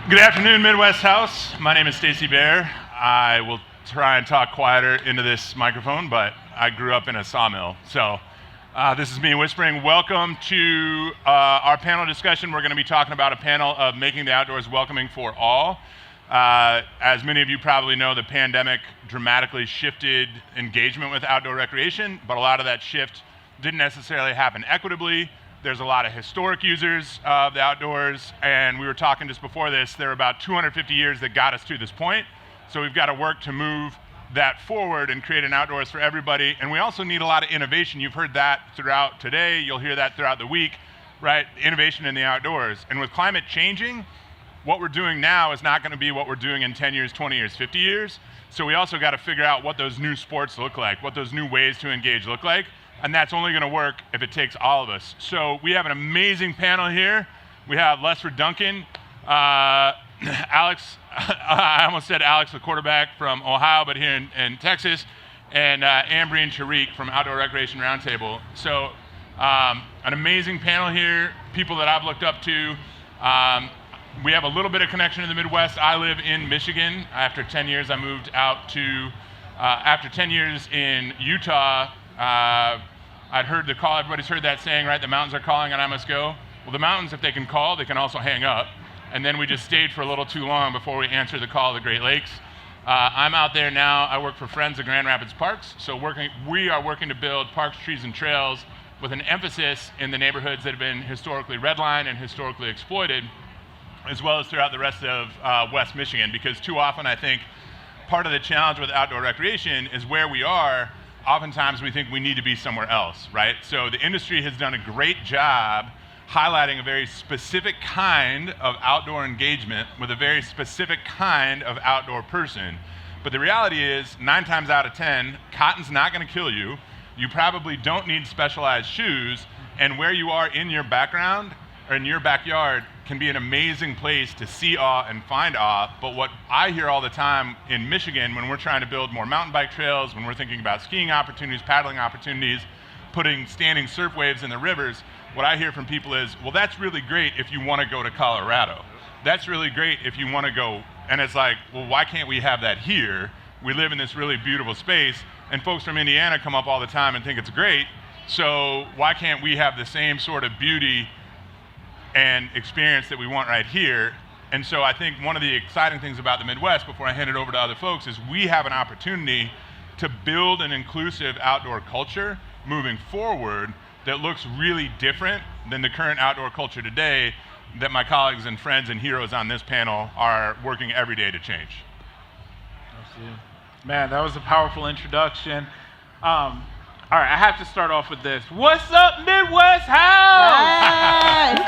Good afternoon, Midwest House. My name is Stacy Bear. I will try and talk quieter into this microphone, but I grew up in a sawmill. So this is me whispering. Welcome to our panel discussion. We're going to be talking about a panel of making the outdoors welcoming for all. As many of you probably know, the pandemic dramatically shifted engagement with outdoor recreation, but a lot of that shift didn't necessarily happen equitably. There's a lot of historic users of the outdoors, and we were talking just before this, there are about 250 years that got us to this point. So we've got to work to move that forward and create an outdoors for everybody. And we also need a lot of innovation. You've heard that throughout today. You'll hear that throughout the week, right? Innovation in the outdoors. And with climate changing, what we're doing now is not going to be what we're doing in 10 years, 20 years, 50 years. So we also got to figure out what those new sports look like, what those new ways to engage look like. And that's only going to work if it takes all of us. So we have an amazing panel here. We have Lesford Duncan, Alex, I almost said Alex, the quarterback from Ohio, but here in Texas, and Ambreen, Tariq from Outdoor Recreation Roundtable. So an amazing panel here, people that I've looked up to. We have a little bit of connection in the Midwest. I live in Michigan. After 10 years, I moved out to, after 10 years in Utah, I'd heard the call, everybody's heard that saying, right? The mountains are calling and I must go. Well, the mountains, if they can call, they can also hang up. And then we just stayed for a little too long before we answered the call of the Great Lakes. I'm out there now. I work for Friends of Grand Rapids Parks. So we are working to build parks, trees, and trails with an emphasis in the neighborhoods that have been historically redlined and historically exploited, as well as throughout the rest of West Michigan. Because too often, I think, part of the challenge with outdoor recreation is where we are. Oftentimes we think we need to be somewhere else, right? So the industry has done a great job highlighting a very specific kind of outdoor engagement with a very specific kind of outdoor person. But the reality is, 9 times out of 10, cotton's not going to kill you. You probably don't need specialized shoes, and where you are in your background or in your backyard can be an amazing place to see awe and find awe. But what I hear all the time in Michigan when we're trying to build more mountain bike trails, when we're thinking about skiing opportunities, paddling opportunities, putting standing surf waves in the rivers, what I hear from people is, well, that's really great if you want to go to Colorado. That's really great if you want to go. And it's like, well, why can't we have that here? We live in this really beautiful space, and folks from Indiana come up all the time and think it's great. So why can't we have the same sort of beauty and experience that we want right here? And so I think one of the exciting things about the Midwest, before I hand it over to other folks, is we have an opportunity to build an inclusive outdoor culture moving forward that looks really different than the current outdoor culture today that my colleagues and friends and heroes on this panel are working every day to change. Man, that was a powerful introduction. All right, I have to start off with this. What's up, Midwest House?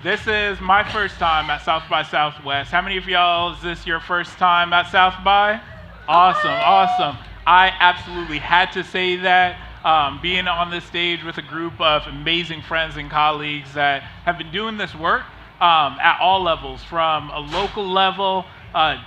This is my first time at South by Southwest. How many of y'all, is this your first time at South by? Awesome, awesome. I absolutely had to say that. Being on this stage with a group of amazing friends and colleagues that have been doing this work at all levels, from a local level,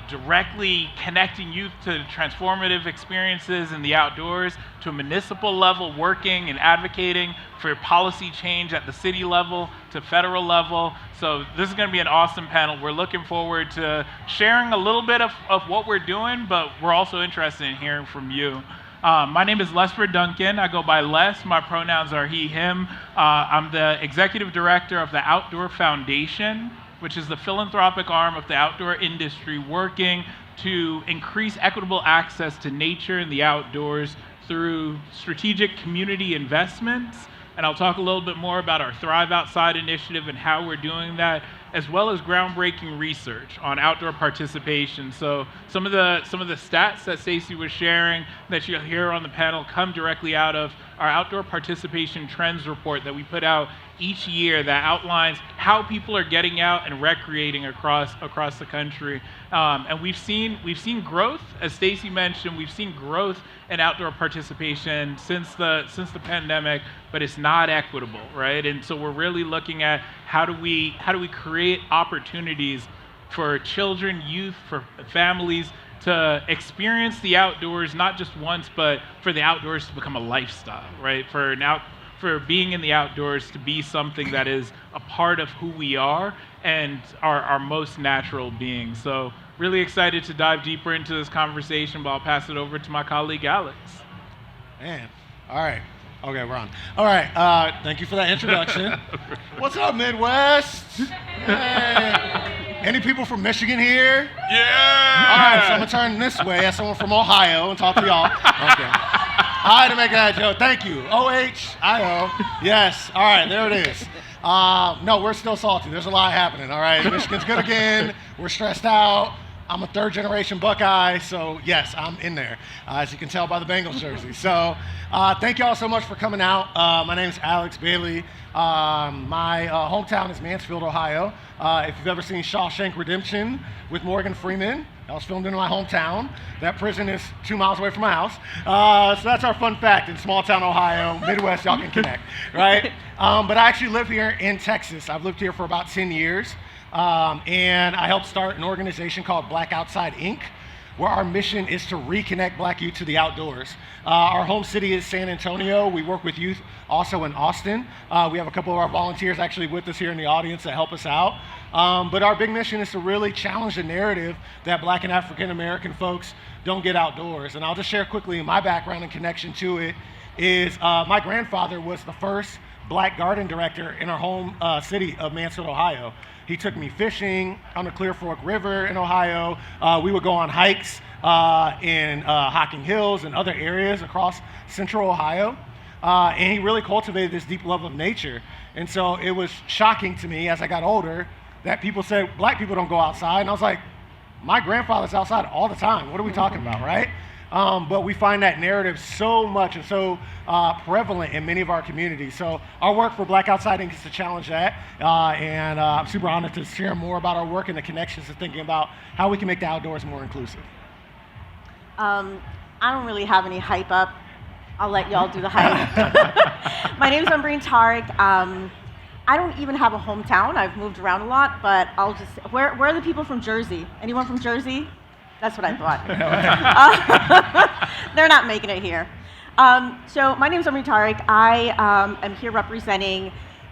directly connecting youth to transformative experiences in the outdoors, to a municipal level, working and advocating for policy change at the city level, to federal level. So this is going to be an awesome panel. We're looking forward to sharing a little bit of what we're doing, but we're also interested in hearing from you. My name is Lesford Duncan. I go by Les. My pronouns are he, him. I'm the executive director of the Outdoor Foundation, which is the philanthropic arm of the outdoor industry working to increase equitable access to nature and the outdoors through strategic community investments. And I'll talk a little bit more about our Thrive Outside initiative and how we're doing that, as well as groundbreaking research on outdoor participation. So some of the stats that Stacy was sharing that you'll hear on the panel come directly out of our outdoor participation trends report that we put out each year that outlines how people are getting out and recreating across the country. And we've seen growth, as Stacy mentioned. We've seen growth in outdoor participation since the pandemic, but it's not equitable, right? And so we're really looking at how do we create opportunities for children, youth, for families to experience the outdoors, not just once, but for the outdoors to become a lifestyle, right? For being in the outdoors to be something that is a part of who we are, and our most natural beings. So really excited to dive deeper into this conversation, but I'll pass it over to my colleague, Alex. Man, all right. Okay, we're on. All right, thank you for that introduction. What's up, Midwest? Hey. Any people from Michigan here? Yeah! All right, so I'm gonna turn this way as someone from Ohio and talk to y'all. Okay. I had to make that joke. Thank you. O-H-I-O. Yes. All right, there it is. No, we're still salty. There's a lot happening, all right? Michigan's good again. We're stressed out. I'm a third-generation Buckeye, so yes, I'm in there, as you can tell by the Bengals jersey. So thank you all so much for coming out. My name is Alex Bailey. My hometown is Mansfield, Ohio. If you've ever seen Shawshank Redemption with Morgan Freeman, that was filmed in my hometown. That prison is 2 miles away from my house. So that's our fun fact in small town Ohio. Midwest, y'all can connect, right? But I actually live here in Texas. I've lived here for about 10 years. And I helped start an organization called Black Outside Inc., where our mission is to reconnect Black youth to the outdoors. Our home city is San Antonio. We work with youth also in Austin. We have a couple of our volunteers actually with us here in the audience that help us out. But our big mission is to really challenge the narrative that Black and African American folks don't get outdoors. And I'll just share quickly my background and connection to it is my grandfather was the first Black garden director in our home city of Mansfield, Ohio. He took me fishing on the Clear Fork River in Ohio. We would go on hikes in Hocking Hills and other areas across central Ohio. And he really cultivated this deep love of nature. And so it was shocking to me as I got older that people said, Black people don't go outside. And I was like, my grandfather's outside all the time. What are we talking about, right? But we find that narrative so much and so prevalent in many of our communities. So our work for Black Outside Inc. is to challenge that. And I'm super honored to share more about our work and the connections to thinking about how we can make the outdoors more inclusive. I don't really have any hype up. I'll let y'all do the hype. My name is Ambreen Tariq. I don't even have a hometown. I've moved around a lot, but I'll just, where are the people from Jersey? Anyone from Jersey? That's what I thought. They're not making it here. So my name is Ambreen Tariq. I am here representing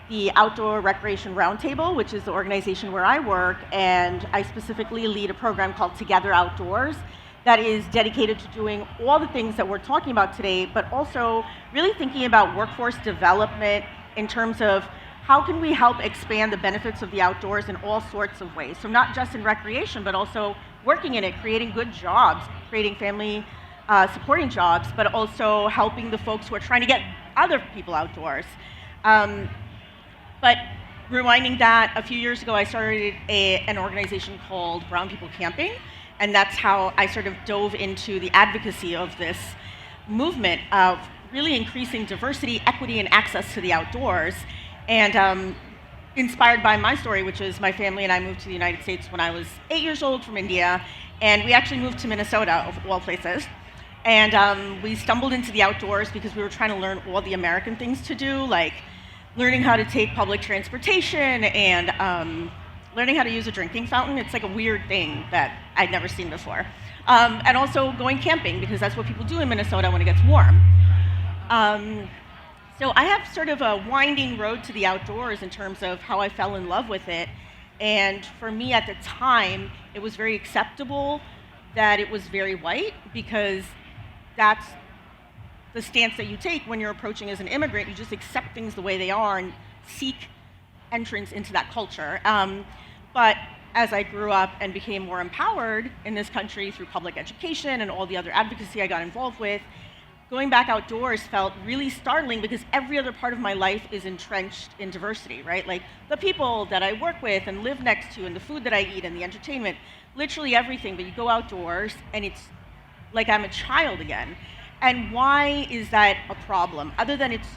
the Outdoor Recreation Roundtable, which is the organization where I work, and I specifically lead a program called Together Outdoors that is dedicated to doing all the things that we're talking about today, but also really thinking about workforce development in terms of how can we help expand the benefits of the outdoors in all sorts of ways. So not just in recreation, but also working in it, creating good jobs, creating family supporting jobs, but also helping the folks who are trying to get other people outdoors. But rewinding that, a few years ago, I started an organization called Brown People Camping, and that's how I sort of dove into the advocacy of this movement of really increasing diversity, equity, and access to the outdoors. And inspired by my story, which is my family and I moved to the United States when I was 8 years old from India, and we actually moved to Minnesota, of all places. And we stumbled into the outdoors because we were trying to learn all the American things to do, like learning how to take public transportation and learning how to use a drinking fountain. It's like a weird thing that I'd never seen before. And also going camping, because that's what people do in Minnesota when it gets warm. So I have sort of a winding road to the outdoors in terms of how I fell in love with it. And for me at the time, it was very acceptable that it was very white, because that's the stance that you take when you're approaching as an immigrant. You just accept things the way they are and seek entrance into that culture. But as I grew up and became more empowered in this country through public education and all the other advocacy I got involved with, going back outdoors felt really startling, because every other part of my life is entrenched in diversity, right? Like the people that I work with and live next to and the food that I eat and the entertainment, literally everything. But you go outdoors and it's like I'm a child again. And why is that a problem? Other than it's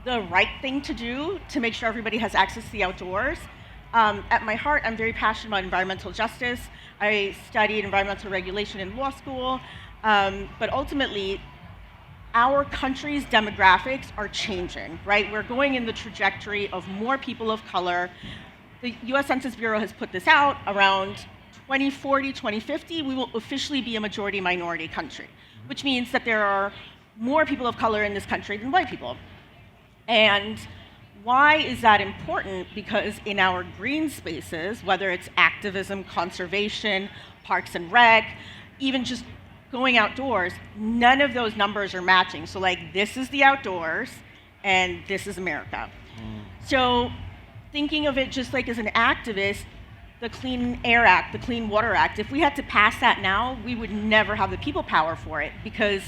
the right thing to do to make sure everybody has access to the outdoors. At my heart, I'm very passionate about environmental justice. I studied environmental regulation in law school, but ultimately, our country's demographics are changing, right? We're going in the trajectory of more people of color. The US Census Bureau has put this out. Around 2040, 2050, we will officially be a majority minority country, which means that there are more people of color in this country than white people. And Why is that important? Because in our green spaces, whether it's activism, conservation, parks and rec, even just going outdoors, none of those numbers are matching. So like, this is the outdoors and this is America. So thinking of it just like as an activist, the Clean Air Act, the Clean Water Act, if we had to pass that now, we would never have the people power for it, because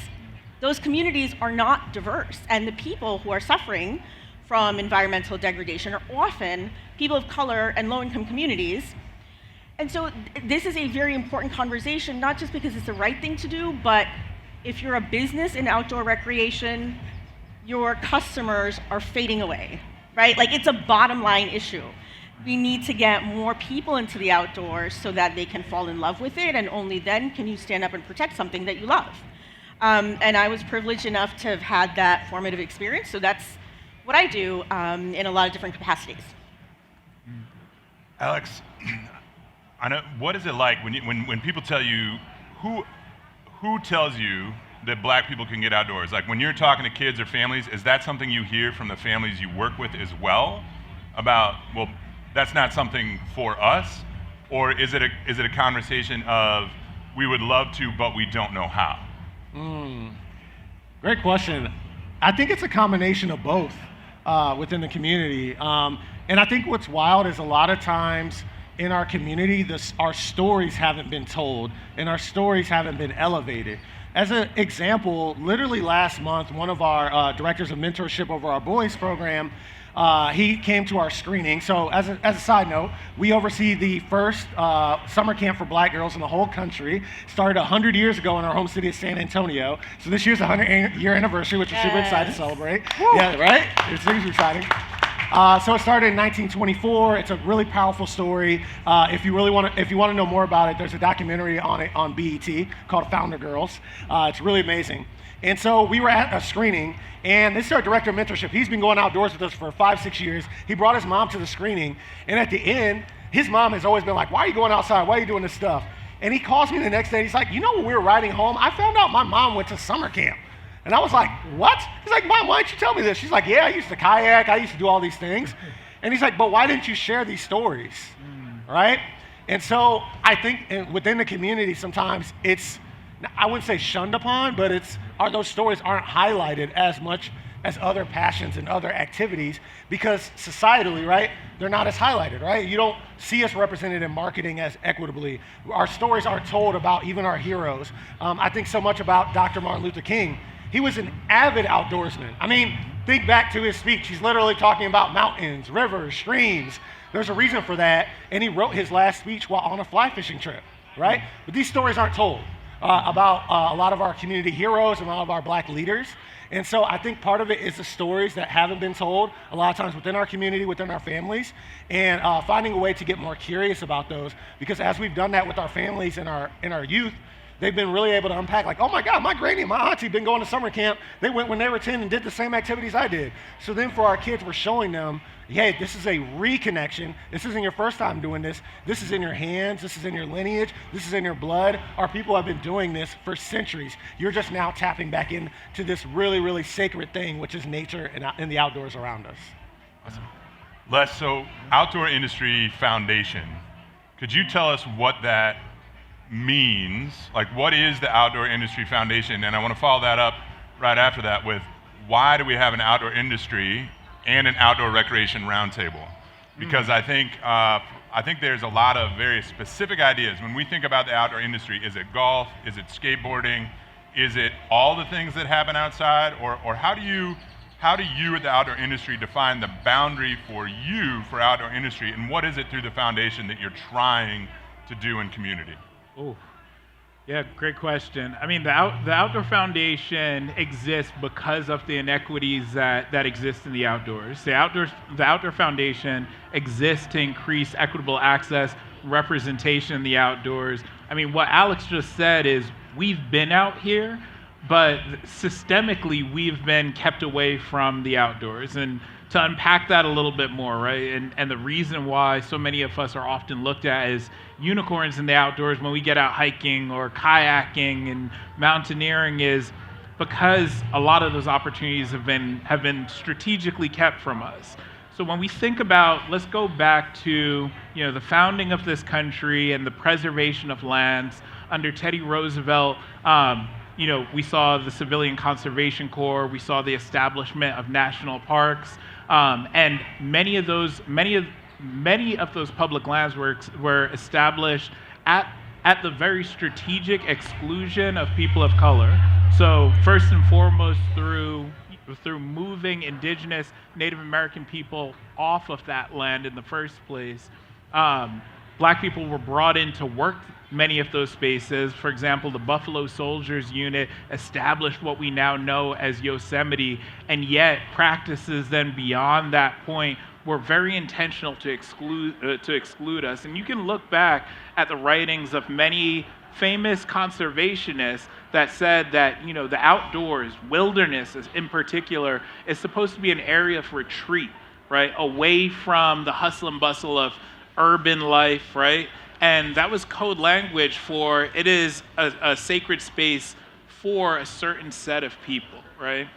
those communities are not diverse. And the people who are suffering from environmental degradation are often people of color and low-income communities. And so this is a very important conversation, not just because it's the right thing to do, but if you're a business in outdoor recreation, your customers are fading away, right? Like, it's a bottom line issue. We need to get more people into the outdoors so that they can fall in love with it, and only then can you stand up and protect something that you love. And I was privileged enough to have had that formative experience, so that's what I do in a lot of different capacities. Alex, I know, what is it like when people tell you, who tells you that black people can get outdoors? Like, when you're talking to kids or families, is that something you hear from the families you work with as well? About, well, that's not something for us? Or is it a conversation of, we would love to, but we don't know how? Great question. I think it's a combination of both within the community. And I think what's wild is a lot of times in our community, our stories haven't been told and our stories haven't been elevated. As an example, literally last month, one of our directors of mentorship over our boys program, he came to our screening. So as a side note, we oversee the first summer camp for black girls in the whole country. Started 100 years ago in our home city of San Antonio. So this year's the 100-year anniversary, which we're super excited to celebrate. Woo. Yeah, right? It's super exciting. So it started in 1924. It's a really powerful story. If you want to know more about it, there's a documentary on it on BET called Founder Girls. It's really amazing. And so we were at a screening, and this is our director of mentorship. He's been going outdoors with us for 5-6 years. He brought his mom to the screening, and at the end, his mom has always been like, why are you going outside? Why are you doing this stuff? And he calls me the next day. He's like, you know, when we were riding home, I found out my mom went to summer camp. And I was like, what? He's like, Mom, why didn't you tell me this? She's like, yeah, I used to kayak. I used to do all these things. And he's like, but why didn't you share these stories? Right? And so I think within the community, sometimes it's, I wouldn't say shunned upon, but those stories aren't highlighted as much as other passions and other activities, because societally, right, they're not as highlighted, right? You don't see us represented in marketing as equitably. Our stories aren't told about even our heroes. I think so much about Dr. Martin Luther King. He was an avid outdoorsman. I mean, think back to his speech. He's literally talking about mountains, rivers, streams. There's a reason for that, and he wrote his last speech while on a fly fishing trip, right? But these stories aren't told about a lot of our community heroes and a lot of our black leaders. And so I think part of it is the stories that haven't been told a lot of times within our community, within our families, and finding a way to get more curious about those. Because as we've done that with our families and our youth, they've been really able to unpack, like, oh my God, my granny and my auntie been going to summer camp. They went when they were 10 and did the same activities I did. So then for our kids, we're showing them, hey, this is a reconnection. This isn't your first time doing this. This is in your hands. This is in your lineage. This is in your blood. Our people have been doing this for centuries. You're just now tapping back into this really, really sacred thing, which is nature and the outdoors around us. Awesome. Les, so Outdoor Industry Foundation, could you tell us what that means? Like, what is the Outdoor Industry Foundation? And I want to follow that up right after that with, why do we have an outdoor industry and an outdoor recreation roundtable? Because I think there's a lot of very specific ideas. When we think about the outdoor industry, is it golf? Is it skateboarding? Is it all the things that happen outside? Or how do you at the outdoor industry define the boundary for you for outdoor industry? And what is it through the foundation that you're trying to do in community? Oh, yeah, great question. I mean, the Outdoor Foundation exists because of the inequities that exist in the outdoors. The Outdoor Foundation exists to increase equitable access, representation in the outdoors. I mean, what Alex just said is, we've been out here, but systemically we've been kept away from the outdoors. And to unpack that a little bit more, right? And the reason why so many of us are often looked at as unicorns in the outdoors when we get out hiking or kayaking and mountaineering is because a lot of those opportunities have been strategically kept from us. So when we think about, let's go back to the founding of this country and the preservation of lands under Teddy Roosevelt. We saw the Civilian Conservation Corps, we saw the establishment of national parks, and many of those public lands were established at the very strategic exclusion of people of color. So first and foremost, through moving indigenous Native American people off of that land in the first place, Black people were brought in to work many of those spaces. For example, the Buffalo Soldiers Unit established what we now know as Yosemite, and yet practices then beyond that point were very intentional to exclude us. And you can look back at the writings of many famous conservationists that said that the outdoors, wilderness in particular, is supposed to be an area of retreat, right, away from the hustle and bustle of urban life, right? And that was code language for it is a sacred space for a certain set of people, right?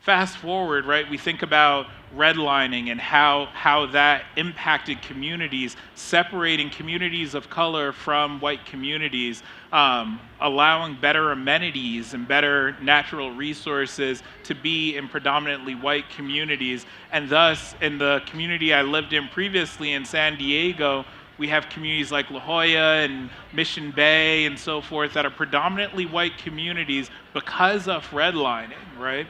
Fast forward, right, we think about redlining and how that impacted communities, separating communities of color from white communities, allowing better amenities and better natural resources to be in predominantly white communities. And thus, in the community I lived in previously in San Diego, we have communities like La Jolla and Mission Bay and so forth that are predominantly white communities because of redlining, right?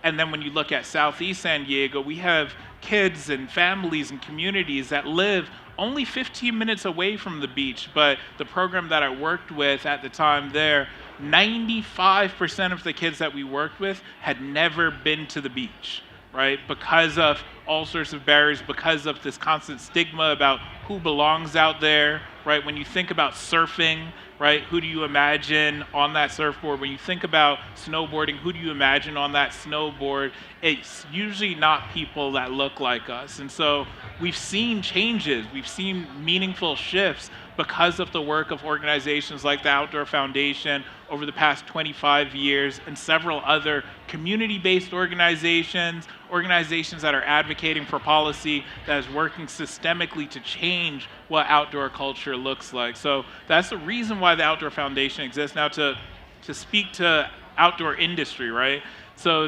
And then when you look at Southeast San Diego, we have kids and families and communities that live only 15 minutes away from the beach. But the program that I worked with at the time there, 95% of the kids that we worked with had never been to the beach, right? Because of all sorts of barriers, because of this constant stigma about who belongs out there, right? When you think about surfing, right, who do you imagine on that surfboard? When you think about snowboarding, who do you imagine on that snowboard? It's usually not people that look like us. And so we've seen changes, we've seen meaningful shifts because of the work of organizations like the Outdoor Foundation over the past 25 years and several other community-based organizations that are advocating for policy that is working systemically to change what outdoor culture looks like. So that's the reason why the Outdoor Foundation exists. Now to speak to outdoor industry, right? So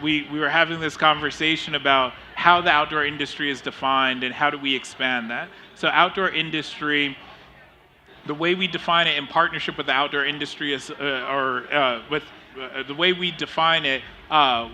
we were having this conversation about how the outdoor industry is defined and how do we expand that. So outdoor industry, the way we define it in partnership with the outdoor industry is, the way we define it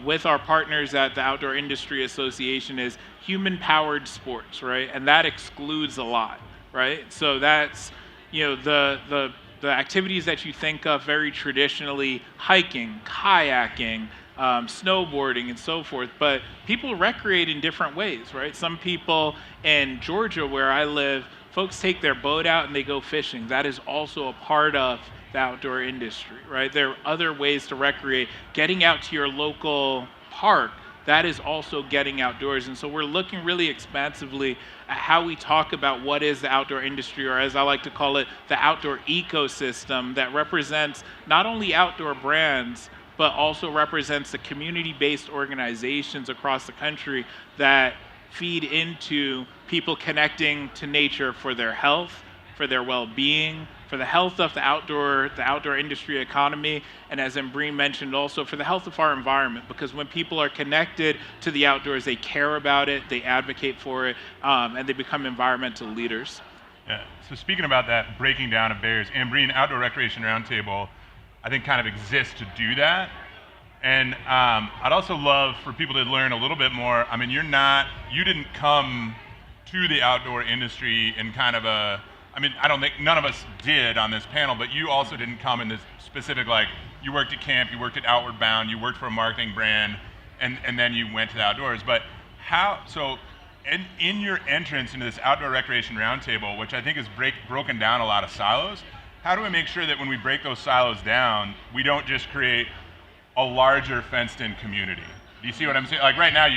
with our partners at the Outdoor Industry Association is human-powered sports, right? And that excludes a lot, right? So that's, the activities that you think of very traditionally, hiking, kayaking, snowboarding, and so forth. But people recreate in different ways, right? Some people in Georgia, where I live, folks take their boat out and they go fishing. That is also a part of the outdoor industry, right? There are other ways to recreate. Getting out to your local park, that is also getting outdoors. And so we're looking really expansively at how we talk about what is the outdoor industry, or as I like to call it, the outdoor ecosystem that represents not only outdoor brands, but also represents the community-based organizations across the country that feed into people connecting to nature for their health, for their well-being, for the health of the outdoor industry economy, and as Ambreen mentioned, also for the health of our environment. Because when people are connected to the outdoors, they care about it, they advocate for it, and they become environmental leaders. Yeah. So speaking about that breaking down of barriers, Ambreen Outdoor Recreation Roundtable, I think kind of exists to do that. And I'd also love for people to learn a little bit more. I mean, you didn't come to the outdoor industry in kind of I don't think none of us did on this panel, but you also didn't come in this specific, like, you worked at camp, you worked at Outward Bound, you worked for a marketing brand, and then you went to the outdoors. But in your entrance into this Outdoor Recreation Roundtable, which I think has broken down a lot of silos, how do we make sure that when we break those silos down, we don't just create a larger fenced-in community? Do you see what I'm saying? Like right now,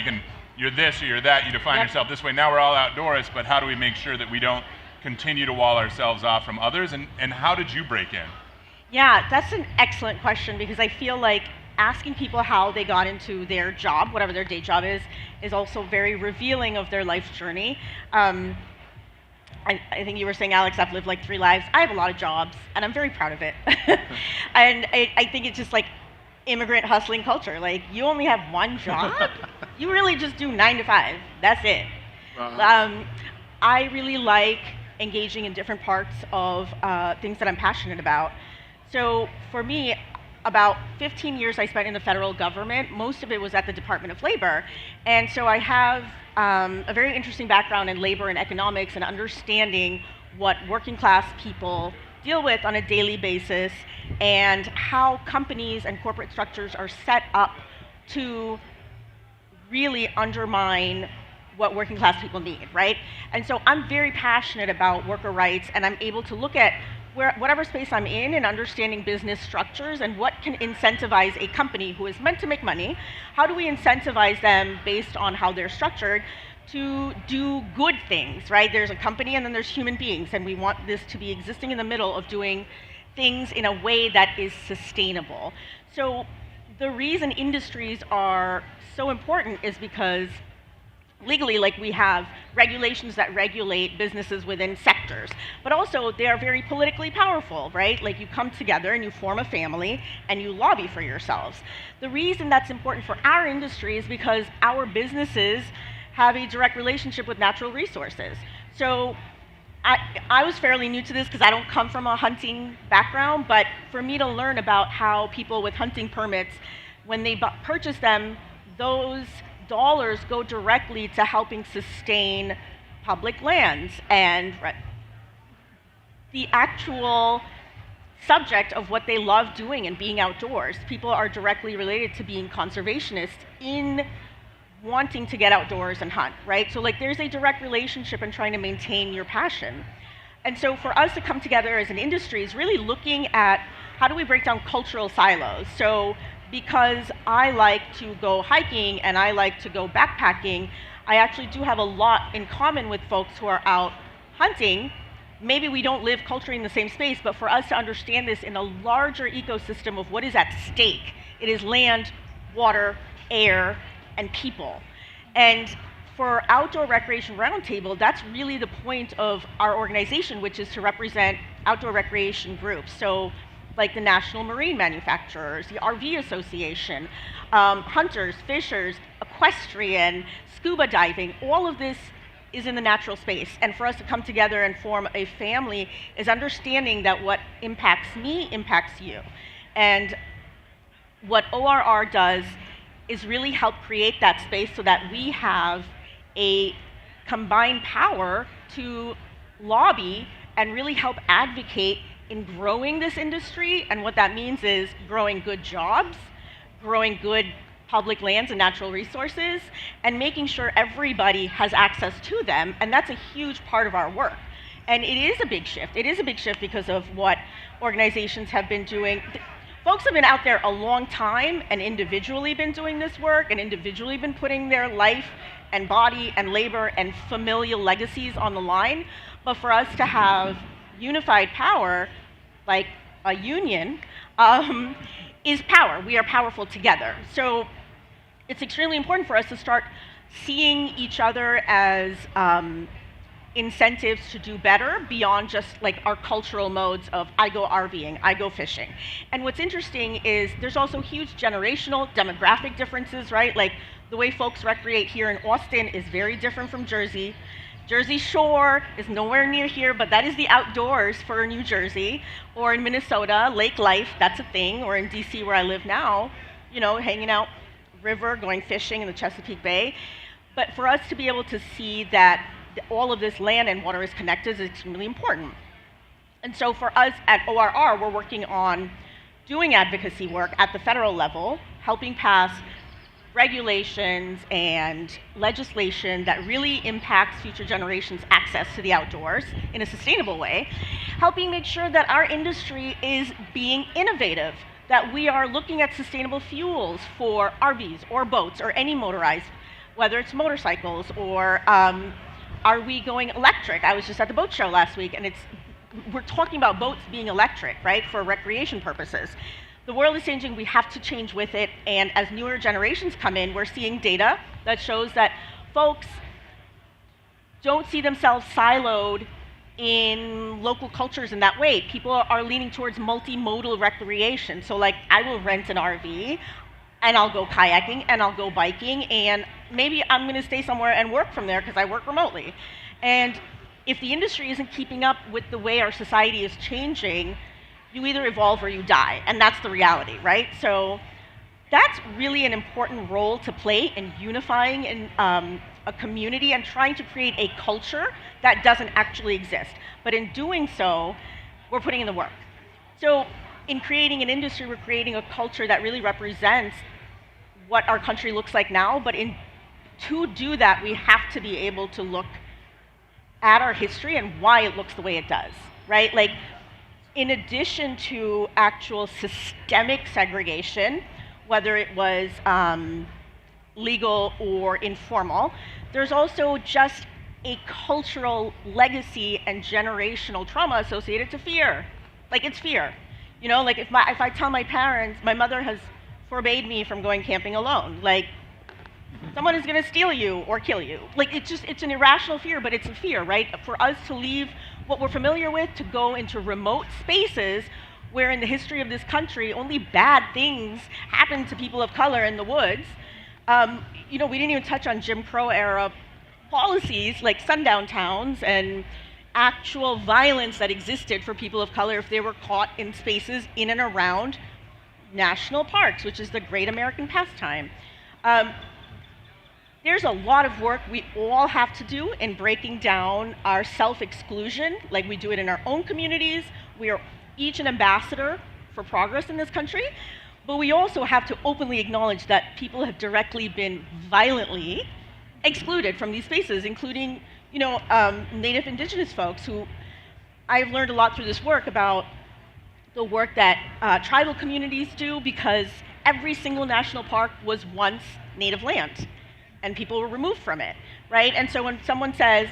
you're this or you're that, you define yourself this way. Now we're all outdoors, but how do we make sure that we don't continue to wall ourselves off from others? And how did you break in? Yeah, that's an excellent question, because I feel like asking people how they got into their job, whatever their day job is also very revealing of their life journey. I think you were saying, Alex, I've lived like 3 lives. I have a lot of jobs, and I'm very proud of it. And I think it's just like immigrant hustling culture. Like, you only have one job? You really just do 9 to 5. That's it. I really like engaging in different parts of things that I'm passionate about. So for me, about 15 years I spent in the federal government. Most of it was at the Department of Labor. And so I have a very interesting background in labor and economics and understanding what working class people deal with on a daily basis and how companies and corporate structures are set up to really undermine what working class people need, right? And so I'm very passionate about worker rights, and I'm able to look at whatever space I'm in and understanding business structures and what can incentivize a company who is meant to make money. How do we incentivize them based on how they're structured to do good things, right? There's a company and then there's human beings, and we want this to be existing in the middle of doing things in a way that is sustainable. So the reason industries are so important is because legally, like, we have regulations that regulate businesses within sectors, but also they are very politically powerful, right? Like, you come together and you form a family and you lobby for yourselves. The reason that's important for our industry is because our businesses have a direct relationship with natural resources. So I was fairly new to this because I don't come from a hunting background, but for me to learn about how people with hunting permits, when they purchase them, those dollars go directly to helping sustain public lands and the actual subject of what they love doing and being outdoors. People are directly related to being conservationists in wanting to get outdoors and hunt, right? So like, there's a direct relationship in trying to maintain your passion. And so for us to come together as an industry is really looking at how do we break down cultural silos. So because I like to go hiking and I like to go backpacking, I actually do have a lot in common with folks who are out hunting. Maybe we don't live culturally in the same space, but for us to understand this in a larger ecosystem of what is at stake, it is land, water, air, and people. And for Outdoor Recreation Roundtable, that's really the point of our organization, which is to represent outdoor recreation groups. So like the National Marine Manufacturers, the RV Association, hunters, fishers, equestrian, scuba diving, all of this is in the natural space. And for us to come together and form a family is understanding that what impacts me impacts you. And what ORR does is really help create that space so that we have a combined power to lobby and really help advocate in growing this industry. And what that means is growing good jobs, growing good public lands and natural resources, and making sure everybody has access to them. And that's a huge part of our work. And it is a big shift. It is a big shift because of what organizations have been doing. Folks have been out there a long time and individually been doing this work and individually been putting their life and body and labor and familial legacies on the line. But for us to have unified power, like a union, is power. We are powerful together. So it's extremely important for us to start seeing each other as incentives to do better beyond just like our cultural modes of I go RVing, I go fishing. And what's interesting is there's also huge generational demographic differences, right? Like the way folks recreate here in Austin is very different from Jersey. Jersey Shore is nowhere near here, but that is the outdoors for New Jersey. Or in Minnesota, lake life, that's a thing. Or in DC where I live now, you know, hanging out river, going fishing in the Chesapeake Bay. But for us to be able to see that all of this land and water is connected is extremely important. And so for us at ORR, we're working on doing advocacy work at the federal level, helping pass regulations and legislation that really impacts future generations' access to the outdoors in a sustainable way, helping make sure that our industry is being innovative, that we are looking at sustainable fuels for RVs or boats or any motorized, whether it's motorcycles or are we going electric? I was just at the boat show last week, and we're talking about boats being electric, right, for recreation purposes. the world is changing, we have to change with it, and as newer generations come in, we're seeing data that shows that folks don't see themselves siloed in local cultures in that way. People are leaning towards multimodal recreation. So like, I will rent an RV, and I'll go kayaking, and I'll go biking, and maybe I'm gonna stay somewhere and work from there because I work remotely. And if the industry isn't keeping up with the way our society is changing, you either evolve or you die, and that's the reality, right? So that's really an important role to play in unifying in, a community and trying to create a culture that doesn't actually exist. But in doing so, we're putting in the work. So in creating an industry, we're creating a culture that really represents what our country looks like now, but to do that, we have to be able to look at our history and why it looks the way it does, right? Like, in addition to actual systemic segregation, whether it was legal or informal, there's also just a cultural legacy and generational trauma associated to fear. Like, it's fear. You know, like if I tell my parents, my mother has forbade me from going camping alone. Like, someone is gonna steal you or kill you. Like, it's an irrational fear, but it's a fear, right? For us to leave what we're familiar with to go into remote spaces where in the history of this country, only bad things happen to people of color in the woods. You know, we didn't even touch on Jim Crow era policies like sundown towns and actual violence that existed for people of color if they were caught in spaces in and around national parks, which is the great American pastime. There's a lot of work we all have to do in breaking down our self-exclusion, like we do it in our own communities. We are each an ambassador for progress in this country, but we also have to openly acknowledge that people have directly been violently excluded from these spaces, including, you know, Native Indigenous folks who I've learned a lot through this work about the work that tribal communities do, because every single national park was once native land and people were removed from it, right? And so when someone says,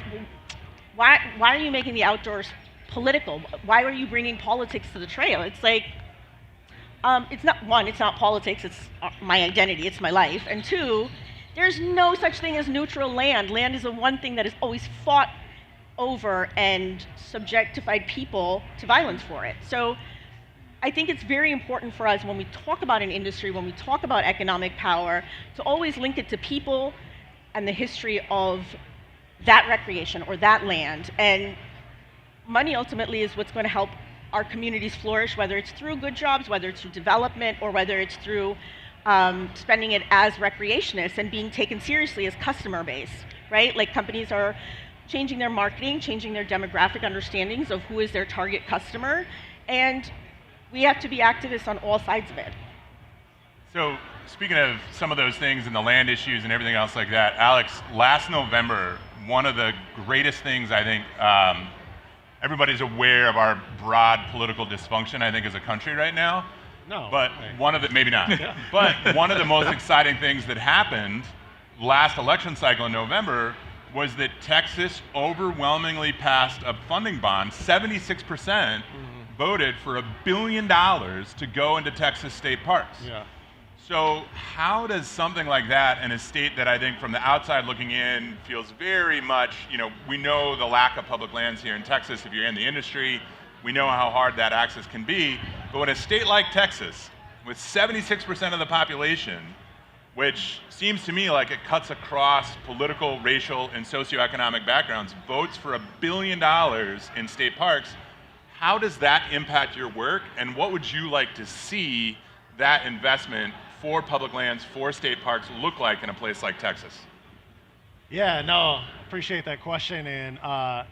why are you making the outdoors political? Why are you bringing politics to the trail? It's like, it's not politics, it's my identity, it's my life. And two, there's no such thing as neutral land. Land is the one thing that has always fought over and subjectified people to violence for it. So I think it's very important for us when we talk about an industry, when we talk about economic power, to always link it to people and the history of that recreation or that land. And money ultimately is what's going to help our communities flourish, whether it's through good jobs, whether it's through development, or whether it's through spending it as recreationists and being taken seriously as customer base, right? Like, companies are changing their marketing, changing their demographic understandings of who is their target customer, and we have to be activists on all sides of it. So, speaking of some of those things and the land issues and everything else like that, Alex, last November, one of the greatest things I think, everybody's aware of our broad political dysfunction, I think, as a country right now. No. But one of the, maybe not, but one of the most exciting things that happened last election cycle in November was that Texas overwhelmingly passed a funding bond. 76% voted for $1 billion to go into Texas state parks. Yeah. So how does something like that in a state that I think from the outside looking in feels very much, you know, we know the lack of public lands here in Texas if you're in the industry, we know how hard that access can be, but in a state like Texas, with 76% of the population, which seems to me like it cuts across political, racial, and socioeconomic backgrounds, votes for $1 billion in state parks, how does that impact your work, and what would you like to see that investment for public lands, for state parks look like in a place like Texas? Yeah, no, appreciate that question, and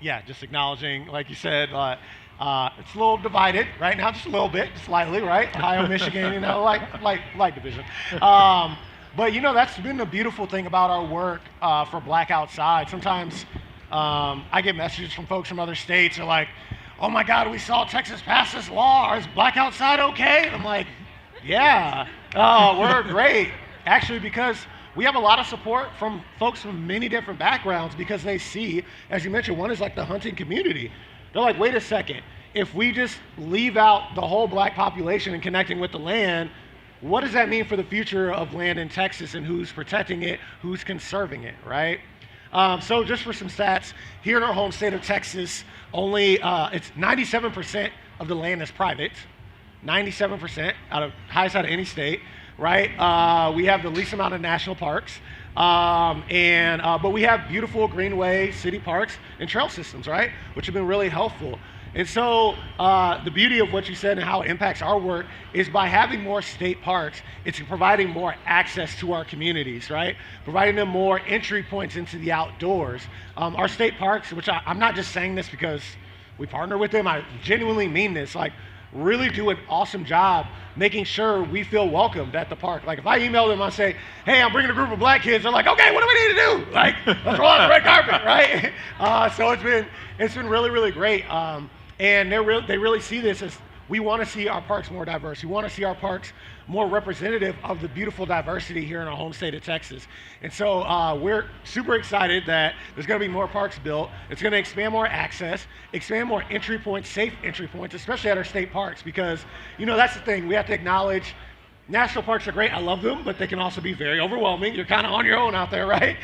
yeah, just acknowledging, like you said, it's a little divided right now, just a little bit, slightly, right? Ohio, Michigan, you know, like division. But you know, that's been the beautiful thing about our work for Black Outside. Sometimes I get messages from folks from other states. They're like, "Oh my God, we saw Texas pass this law. Is Black Outside okay?" And I'm like, "Yeah, we're great, actually, because we have a lot of support from folks from many different backgrounds because they see, as you mentioned, one is like the hunting community. They're like, wait a second. If we just leave out the whole black population and connecting with the land, what does that mean for the future of land in Texas and who's protecting it, who's conserving it, right? So just for some stats, here in our home state of Texas, only it's 97% of the land is private, 97% highest out of any state, right? We have the least amount of national parks, but we have beautiful greenway, city parks, and trail systems, right? Which have been really helpful. And so the beauty of what you said and how it impacts our work is by having more state parks, it's providing more access to our communities, right? Providing them more entry points into the outdoors. Our state parks, which I'm not just saying this because we partner with them, I genuinely mean this, like really do an awesome job making sure we feel welcomed at the park. Like if I email them and I say, hey, I'm bringing a group of black kids, they're like, okay, what do we need to do? Like, let's roll out the red carpet, right? So it's been really, really great. And they really see this as we want to see our parks more diverse. We want to see our parks more representative of the beautiful diversity here in our home state of Texas. And so we're super excited that there's going to be more parks built. It's going to expand more access, expand more entry points, safe entry points, especially at our state parks, because, that's the thing. We have to acknowledge national parks are great. I love them, but they can also be very overwhelming. You're kind of on your own out there, right?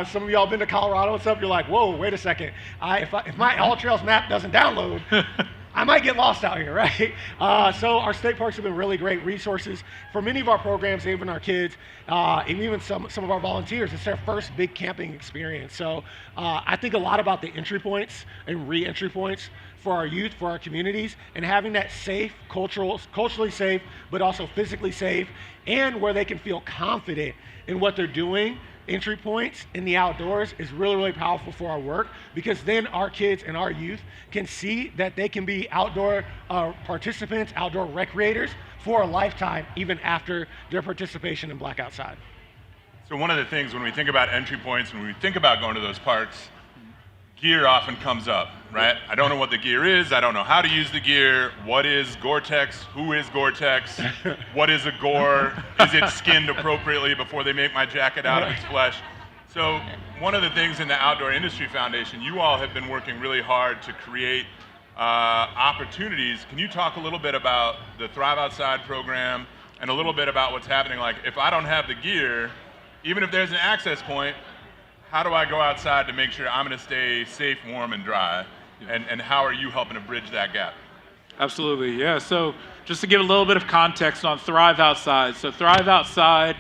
Some of y'all been to Colorado and stuff. You're like, whoa, wait a second. If my All Trails map doesn't download, I might get lost out here, right? So our state parks have been really great resources for many of our programs, even our kids, and even some of our volunteers. It's their first big camping experience. So I think a lot about the entry points and re-entry points for our youth, for our communities, and having that safe, culturally safe, but also physically safe, and where they can feel confident in what they're doing. Entry points in the outdoors is really, really powerful for our work, because then our kids and our youth can see that they can be outdoor participants, outdoor recreators for a lifetime, even after their participation in Black Outside. So one of the things when we think about entry points, when we think about going to those parks, gear often comes up, right? I don't know what the gear is. I don't know how to use the gear. What is Gore-Tex? Who is Gore-Tex? What is a Gore? Is it skinned appropriately before they make my jacket out of its flesh? So one of the things in the Outdoor Industry Foundation, you all have been working really hard to create opportunities. Can you talk a little bit about the Thrive Outside program and a little bit about what's happening? Like, if I don't have the gear, even if there's an access point, how do I go outside to make sure I'm going to stay safe, warm, and dry? And how are you helping to bridge that gap? Absolutely, yeah. So just to give a little bit of context on Thrive Outside. So Thrive Outside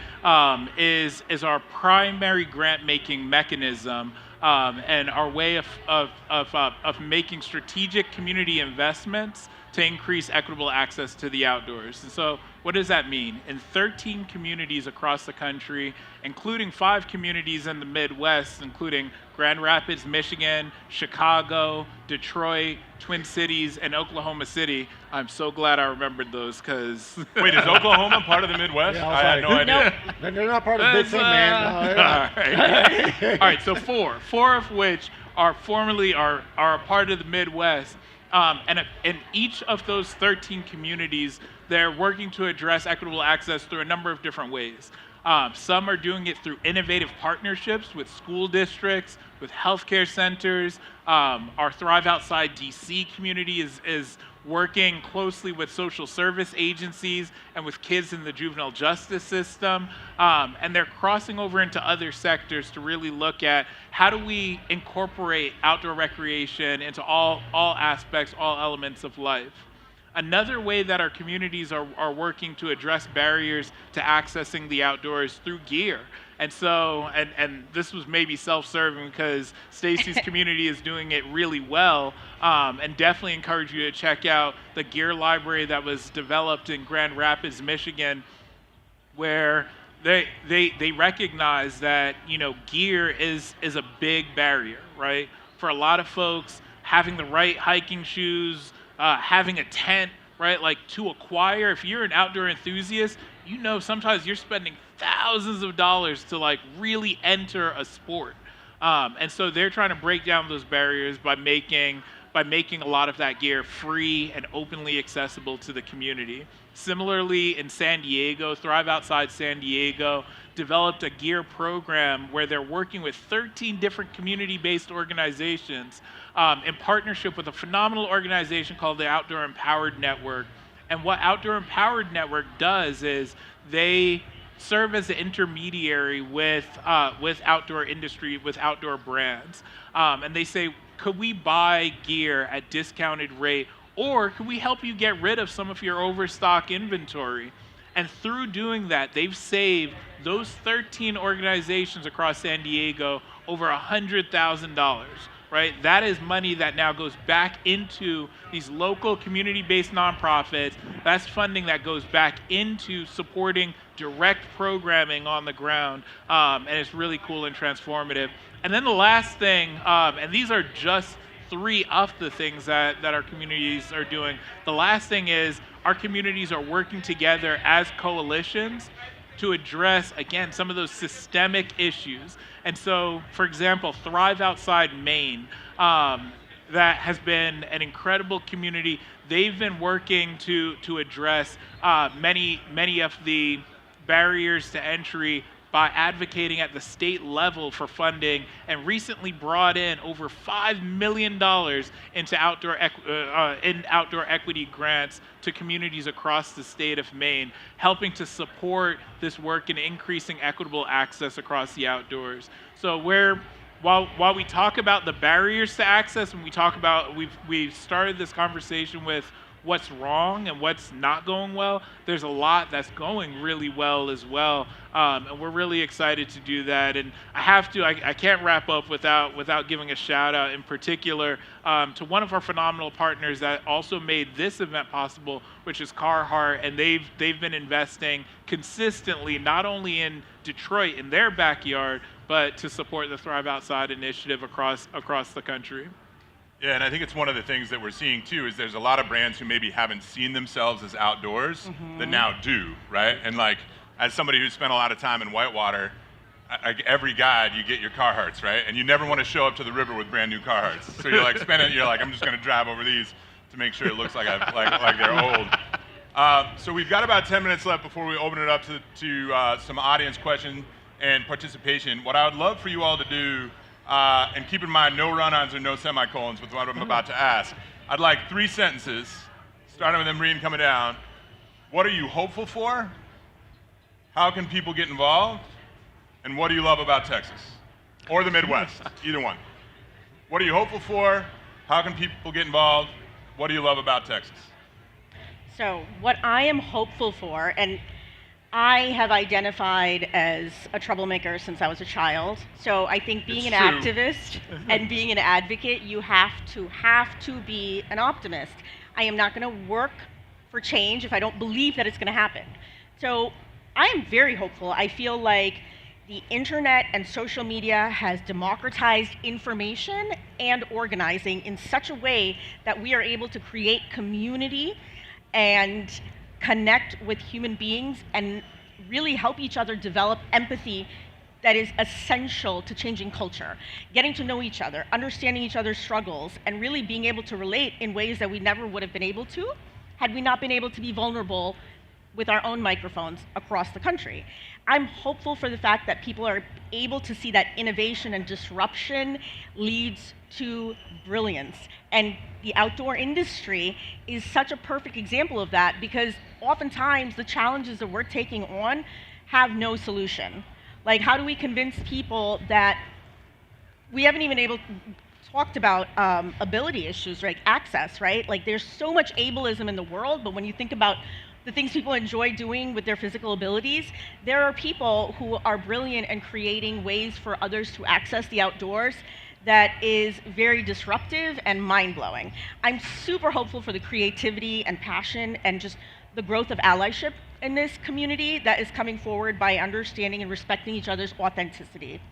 is our primary grant-making mechanism and our way of making strategic community investments to increase equitable access to the outdoors. And so what does that mean? In 13 communities across the country, including 5 communities in the Midwest, including Grand Rapids, Michigan, Chicago, Detroit, Twin Cities, and Oklahoma City. I'm so glad I remembered those because... Wait, is Oklahoma part of the Midwest? Yeah, I had no idea. No. They're not part of the big thing, man. All right, so 4 of which are formerly are a part of the Midwest. And in each of those 13 communities, they're working to address equitable access through a number of different ways. Some are doing it through innovative partnerships with school districts, with healthcare centers. Our Thrive Outside DC community is working closely with social service agencies and with kids in the juvenile justice system. And they're crossing over into other sectors to really look at how do we incorporate outdoor recreation into all aspects, all elements of life. Another way that our communities are working to address barriers to accessing the outdoors through gear. And so, and this was maybe self-serving because Stacy's community is doing it really well, and definitely encourage you to check out the gear library that was developed in Grand Rapids, Michigan, where they recognize that, gear is a big barrier, right? For a lot of folks, having the right hiking shoes, having a tent, right? Like to acquire, if you're an outdoor enthusiast, sometimes you're spending thousands of dollars to like really enter a sport. And so they're trying to break down those barriers by making a lot of that gear free and openly accessible to the community. Similarly, in San Diego, Thrive Outside San Diego developed a gear program where they're working with 13 different community-based organizations in partnership with a phenomenal organization called the Outdoor Empowered Network. And what Outdoor Empowered Network does is they serve as an intermediary with outdoor industry, with outdoor brands. And they say, could we buy gear at discounted rate, or could we help you get rid of some of your overstock inventory? And through doing that, they've saved those 13 organizations across San Diego over $100,000. Right? That is money that now goes back into these local community-based nonprofits. That's funding that goes back into supporting direct programming on the ground, and it's really cool and transformative. And then the last thing, and these are just 3 of the things that our communities are doing. The last thing is our communities are working together as coalitions to address, again, some of those systemic issues. And so, for example, Thrive Outside Maine, that has been an incredible community. They've been working to address many of the barriers to entry by advocating at the state level for funding, and recently brought in over $5 million into outdoor equity grants to communities across the state of Maine, helping to support this work in increasing equitable access across the outdoors. So while we talk about the barriers to access, and we talk about, we've started this conversation with what's wrong and what's not going well, there's a lot that's going really well as well, and we're really excited to do that. And I can't wrap up without giving a shout out in particular to one of our phenomenal partners that also made this event possible, which is Carhartt, and they've been investing consistently not only in Detroit in their backyard, but to support the Thrive Outside initiative across the country. Yeah, and I think it's one of the things that we're seeing too is there's a lot of brands who maybe haven't seen themselves as outdoors that now do, right? And like, as somebody who's spent a lot of time in Whitewater, every guide you get your Carhartts, right? And you never want to show up to the river with brand new Carhartts. So you're like I'm just going to drive over these to make sure it looks like they're old. So we've got about 10 minutes left before we open it up to some audience questions and participation. What I would love for you all to do, and keep in mind, no run-ons or no semicolons with what I'm about to ask. I'd like 3 sentences, starting with Ambreen coming down. What are you hopeful for? How can people get involved? And what do you love about Texas? Or the Midwest, either one. What are you hopeful for? How can people get involved? What do you love about Texas? So what I am hopeful for, and I have identified as a troublemaker since I was a child. So I think being an activist and being an advocate, you have to be an optimist. I am not going to work for change if I don't believe that it's going to happen. So I am very hopeful. I feel like the internet and social media has democratized information and organizing in such a way that we are able to create community and connect with human beings and really help each other develop empathy that is essential to changing culture. Getting to know each other, understanding each other's struggles, and really being able to relate in ways that we never would have been able to had we not been able to be vulnerable with our own microphones across the country. I'm hopeful for the fact that people are able to see that innovation and disruption leads to brilliance. And the outdoor industry is such a perfect example of that, because oftentimes the challenges that we're taking on have no solution. Like, how do we convince people that we haven't even talked about ability issues, like access, right? Like, there's so much ableism in the world, but when you think about the things people enjoy doing with their physical abilities, there are people who are brilliant in creating ways for others to access the outdoors that is very disruptive and mind-blowing. I'm super hopeful for the creativity and passion and just the growth of allyship in this community that is coming forward by understanding and respecting each other's authenticity.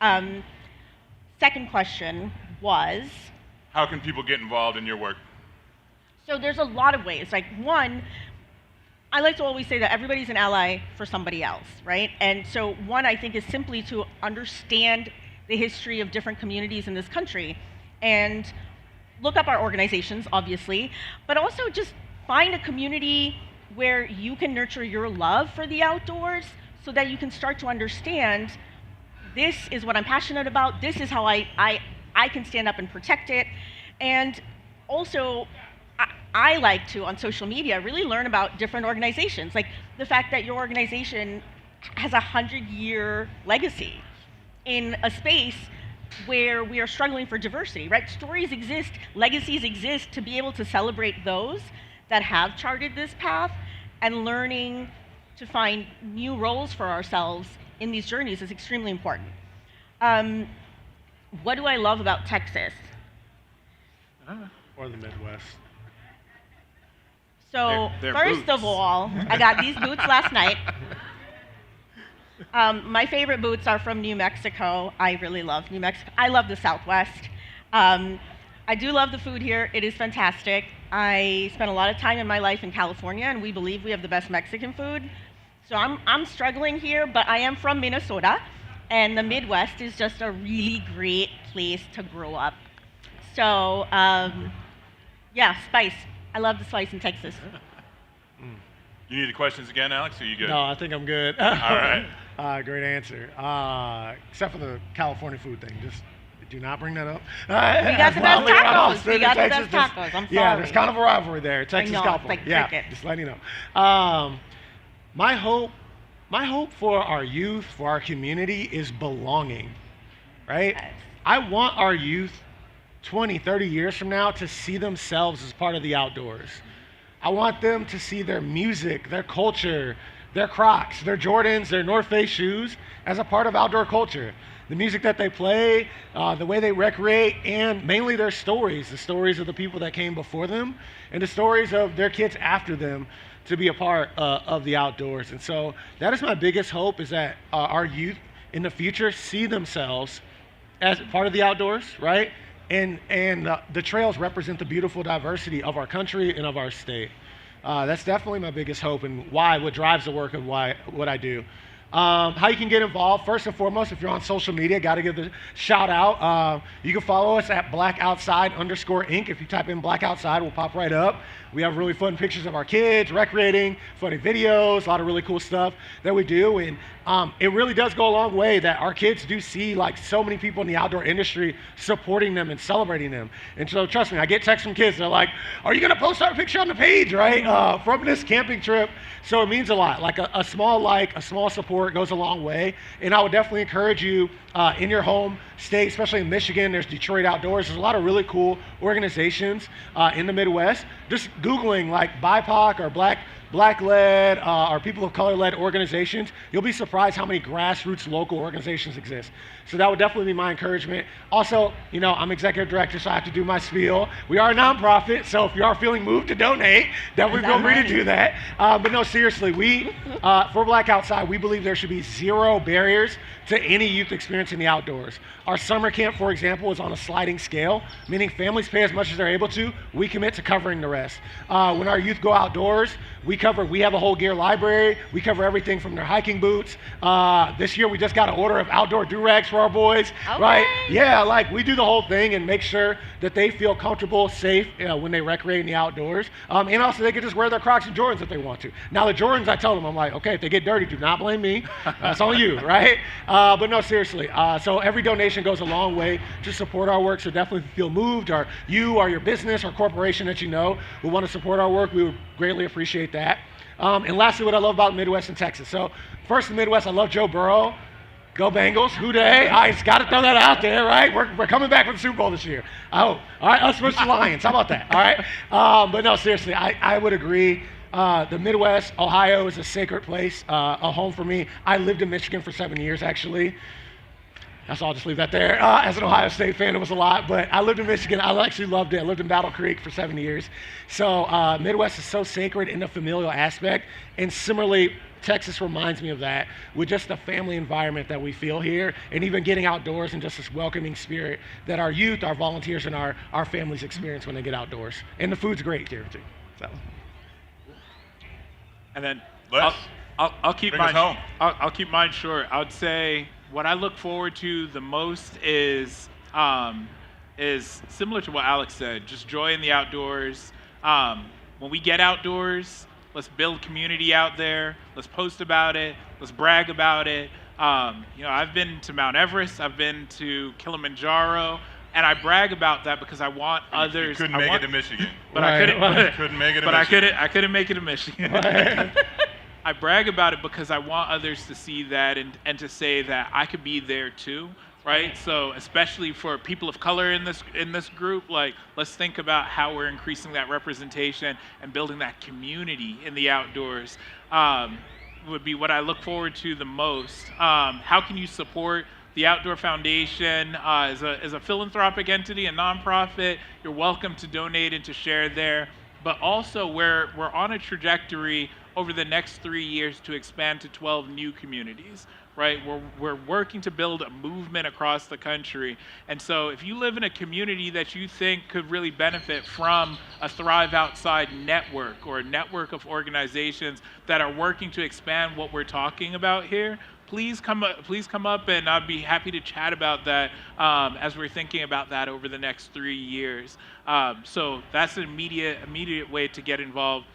Second question was, how can people get involved in your work? So there's a lot of ways. Like, one, I like to always say that everybody's an ally for somebody else, right? And so one, I think, is simply to understand the history of different communities in this country and look up our organizations, obviously, but also just find a community where you can nurture your love for the outdoors so that you can start to understand, this is what I'm passionate about, this is how I can stand up and protect it. And also, I like to, on social media, really learn about different organizations. Like the fact that your organization has a 100-year legacy in a space where we are struggling for diversity, right? Stories exist, legacies exist, to be able to celebrate those that have charted this path, and learning to find new roles for ourselves in these journeys is extremely important. What do I love about Texas? Or the Midwest. So They're first boots. of all, I got these boots last night. My favorite boots are from New Mexico. I really love New Mexico. I love the Southwest. I do love the food here. It is fantastic. I spent a lot of time in my life in California, and we believe we have the best Mexican food. So I'm struggling here, but I am from Minnesota, and the Midwest is just a really great place to grow up. So, yeah, spice. I love the spice in Texas. You need the questions again, Alex? Or are you good? No, I think I'm good. All right. Great answer. Except for the California food thing. Just do not bring that up. We got the best tacos. We got the best tacos. I'm sorry. Yeah, there's kind of a rivalry there. Texas, know, California. it's like Yeah, cricket. just letting you know. My hope for our youth, for our community, is belonging, right? Yes. I want our youth 20, 30 years from now to see themselves as part of the outdoors. I want them to see their music, their culture, their Crocs, their Jordans, their North Face shoes as a part of outdoor culture. The music that they play, the way they recreate, and mainly their stories, the stories of the people that came before them, and the stories of their kids after them, to be a part of the outdoors. And so that is my biggest hope, is that our youth in the future see themselves as part of the outdoors, right? And the trails represent the beautiful diversity of our country and of our state. That's definitely my biggest hope, and what drives the work of what I do. How you can get involved, first and foremost, if you're on social media, got to give the shout out. You can follow us at blackoutside_inc. If you type in Black Outside, we'll pop right up. We have really fun pictures of our kids recreating, funny videos, a lot of really cool stuff that we do. And it really does go a long way that our kids do see like so many people in the outdoor industry supporting them and celebrating them. And so trust me, I get texts from kids. They're like, "Are you going to post our picture on the page, right? From this camping trip?" So it means a lot. Like a small support goes a long way. And I would definitely encourage you in your home state, especially in Michigan, there's Detroit Outdoors. There's a lot of really cool organizations in the Midwest. Just Googling like BIPOC or Black-led or people of color-led organizations, you'll be surprised how many grassroots local organizations exist. So that would definitely be my encouragement. Also, I'm executive director, so I have to do my spiel. We are a nonprofit, so if you are feeling moved to donate, definitely feel free to do that. But no, seriously, we, for Black Outside, we believe there should be zero barriers to any youth experience in the outdoors. Our summer camp, for example, is on a sliding scale, meaning families pay as much as they're able to. We commit to covering the rest. When our youth go outdoors, we have a whole gear library. We cover everything from their hiking boots. This year, we just got an order of outdoor do-rags for our boys, right? Yeah, like we do the whole thing and make sure that they feel comfortable, safe when they recreate in the outdoors. And also, they can just wear their Crocs and Jordans if they want to. Now, the Jordans, I tell them, I'm like, okay, if they get dirty, do not blame me. That's on you, right? But no, seriously. So every donation goes a long way to support our work. So definitely if you feel moved, or you or your business or corporation that you know will want to support our work, we would greatly appreciate that. And lastly, what I love about Midwest and Texas. So first, the Midwest, I love Joe Burrow. Go Bengals. Who dey? I just got to throw that out there, right? We're coming back for the Super Bowl this year. I hope. All right, us versus the Lions. How about that? All right. But no, seriously, I would agree. The Midwest, Ohio is a sacred place, a home for me. I lived in Michigan for 7 years, actually. So I'll just leave that there. As an Ohio State fan, it was a lot, but I lived in Michigan. I actually loved it. I lived in Battle Creek for 7 years. So Midwest is so sacred in the familial aspect, and similarly, Texas reminds me of that with just the family environment that we feel here, and even getting outdoors and just this welcoming spirit that our youth, our volunteers, and our families experience when they get outdoors. And the food's great here, too. So. And then Les, I'll keep bring us mine. home. I'll keep mine short. I would say what I look forward to the most is similar to what Alex said. Just joy in the outdoors. When we get outdoors, let's build community out there. Let's post about it. Let's brag about it. I've been to Mount Everest. I've been to Kilimanjaro. And I brag about that because I want others. You couldn't make it to Michigan. But I couldn't. Couldn't make it to but Michigan. I couldn't make it to Michigan. I brag about it because I want others to see that and to say that I could be there too, right? So especially for people of color in this group, like let's think about how we're increasing that representation and building that community in the outdoors. Would be what I look forward to the most. How can you support the Outdoor Foundation as a philanthropic entity, a nonprofit? You're welcome to donate and to share there. But also we're on a trajectory over the next 3 years to expand to 12 new communities, right? We're working to build a movement across the country. And so if you live in a community that you think could really benefit from a Thrive Outside network or a network of organizations that are working to expand what we're talking about here, please come up and I'd be happy to chat about that as we're thinking about that over the next 3 years. So that's an immediate way to get involved.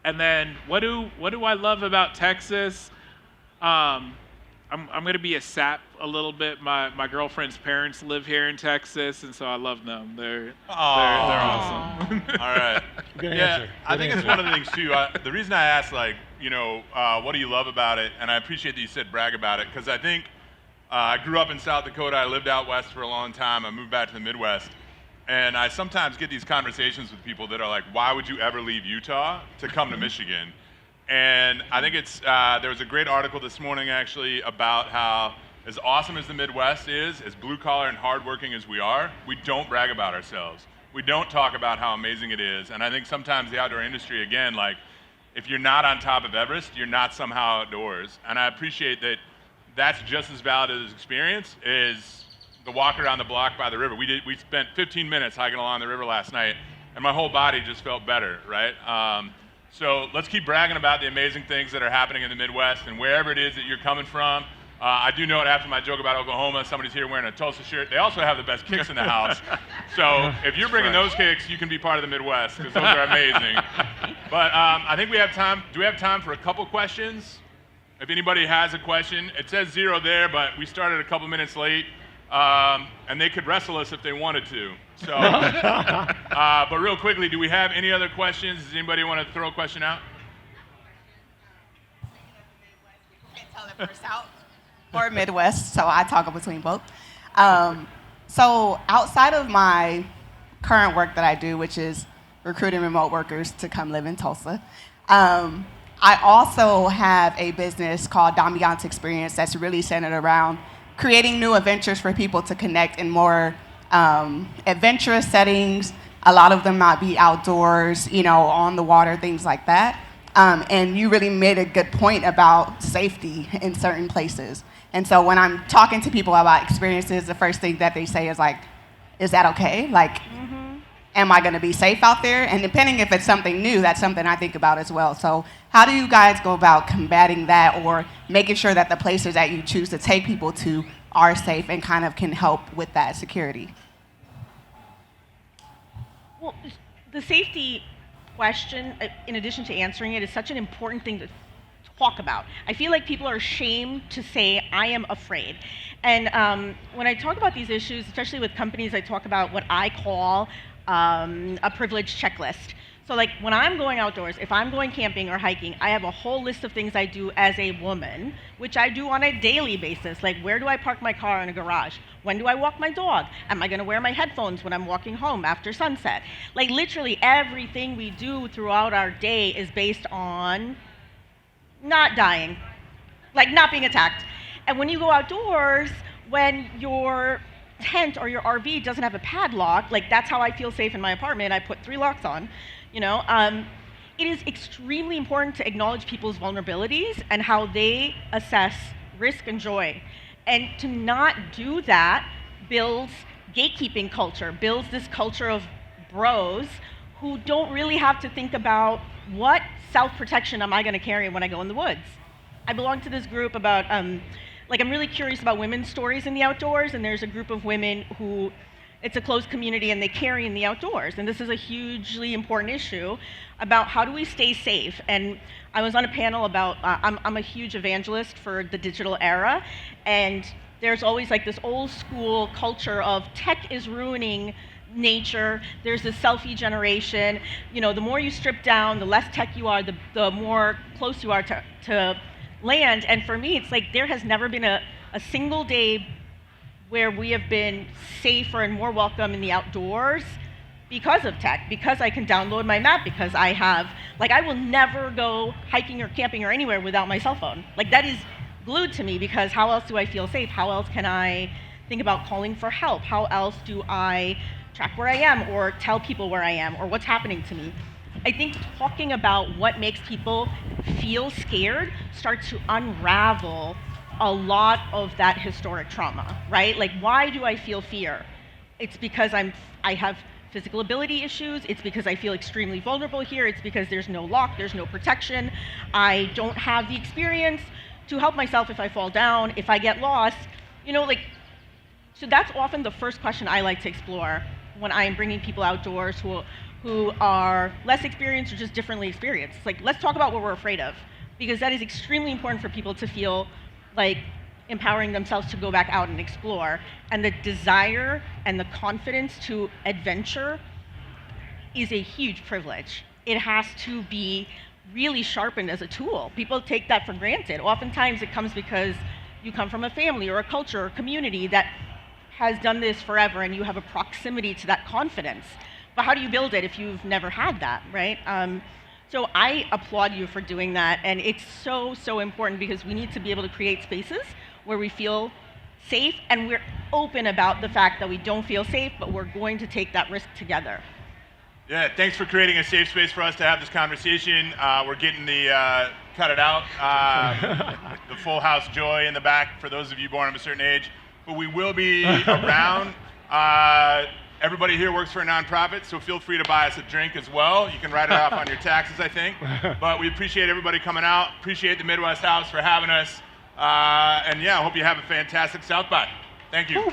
And then what do I love about Texas? I'm going to be a sap a little bit. My girlfriend's parents live here in Texas, and so I love them. They're awesome. All right. Good answer. I think it's one of the things too. The reason I asked, like, what do you love about it? And I appreciate that you said brag about it, because I think I grew up in South Dakota. I lived out west for a long time. I moved back to the Midwest. And I sometimes get these conversations with people that are like, why would you ever leave Utah to come to Michigan? And I think there was a great article this morning actually about how as awesome as the Midwest is, as blue collar and hardworking as we are, we don't brag about ourselves. We don't talk about how amazing it is. And I think sometimes the outdoor industry, again, like if you're not on top of Everest, you're not somehow outdoors. And I appreciate that that's just as valid as experience is the walk around the block by the river. We spent 15 minutes hiking along the river last night, and my whole body just felt better, right? So let's keep bragging about the amazing things that are happening in the Midwest and wherever it is that you're coming from. I do know it after my joke about Oklahoma, somebody's here wearing a Tulsa shirt. They also have the best kicks in the house. So if you're bringing those kicks, you can be part of the Midwest, because those are amazing. But I think we have time. Do we have time for a couple questions? If anybody has a question, it says 0 there, but we started a couple minutes late. And they could wrestle us if they wanted to. So, but real quickly, do we have any other questions? Does anybody want to throw a question out? Can't tell if we're South or Midwest, so I toggle between both. So outside of my current work that I do, which is recruiting remote workers to come live in Tulsa, I also have a business called D'Ambiance Experience that's really centered around creating new adventures for people to connect in more adventurous settings. A lot of them might be outdoors, on the water, things like that. And you really made a good point about safety in certain places. And so when I'm talking to people about experiences, the first thing that they say is like, is that okay? Like, am I going to be safe out there? And depending if it's something new, that's something I think about as well. So how do you guys go about combating that or making sure that the places that you choose to take people to are safe and kind of can help with that security? Well, the safety question, in addition to answering it, is such an important thing to talk about. I feel like people are ashamed to say, I am afraid. And when I talk about these issues, especially with companies, I talk about what I call a privilege checklist. So like when I'm going outdoors, if I'm going camping or hiking, I have a whole list of things I do as a woman, which I do on a daily basis. Like, where do I park my car in a garage? When do I walk my dog? Am I gonna wear my headphones when I'm walking home after sunset? Like literally everything we do throughout our day is based on not dying, like not being attacked. And when you go outdoors, when your tent or your RV doesn't have a padlock, like that's how I feel safe in my apartment. I put 3 locks on. It is extremely important to acknowledge people's vulnerabilities and how they assess risk and joy. And to not do that builds gatekeeping culture, builds this culture of bros who don't really have to think about what self-protection am I going to carry when I go in the woods. I belong to this group about, I'm really curious about women's stories in the outdoors, and there's a group of women who it's a closed community and they carry in the outdoors. And this is a hugely important issue about how do we stay safe. And I was on a panel about, I'm a huge evangelist for the digital era, and there's always like this old school culture of tech is ruining nature. There's this selfie generation. You know, the more you strip down, the less tech you are, the more close you are to land. And for me, it's like there has never been a single day where we have been safer and more welcome in the outdoors because of tech, because I can download my map, because I have, like, I will never go hiking or camping or anywhere without my cell phone. Like, that is glued to me, because how else do I feel safe? How else can I think about calling for help? How else do I track where I am or tell people where I am or what's happening to me? I think talking about what makes people feel scared starts to unravel a lot of that historic trauma, right? Like, why do I feel fear? It's because I have physical ability issues. It's because I feel extremely vulnerable here. It's because there's no lock, there's no protection. I don't have the experience to help myself if I fall down, if I get lost. You know, like, so that's often the first question I like to explore when I am bringing people outdoors who are less experienced or just differently experienced. Like, let's talk about what we're afraid of, because that is extremely important for people to feel like empowering themselves to go back out and explore. And the desire and the confidence to adventure is a huge privilege. It has to be really sharpened as a tool. People take that for granted. Oftentimes it comes because you come from a family or a culture or community that has done this forever and you have a proximity to that confidence. But how do you build it if you've never had that, right? So I applaud you for doing that, and it's so, so important, because we need to be able to create spaces where we feel safe and we're open about the fact that we don't feel safe, but we're going to take that risk together. Yeah, thanks for creating a safe space for us to have this conversation. We're getting the cut it out, the full house joy in the back for those of you born of a certain age. But we will be around. Everybody here works for a nonprofit, so feel free to buy us a drink as well. You can write it off on your taxes, I think. But we appreciate everybody coming out. Appreciate the Midwest House for having us. And yeah, I hope you have a fantastic South by. Thank you.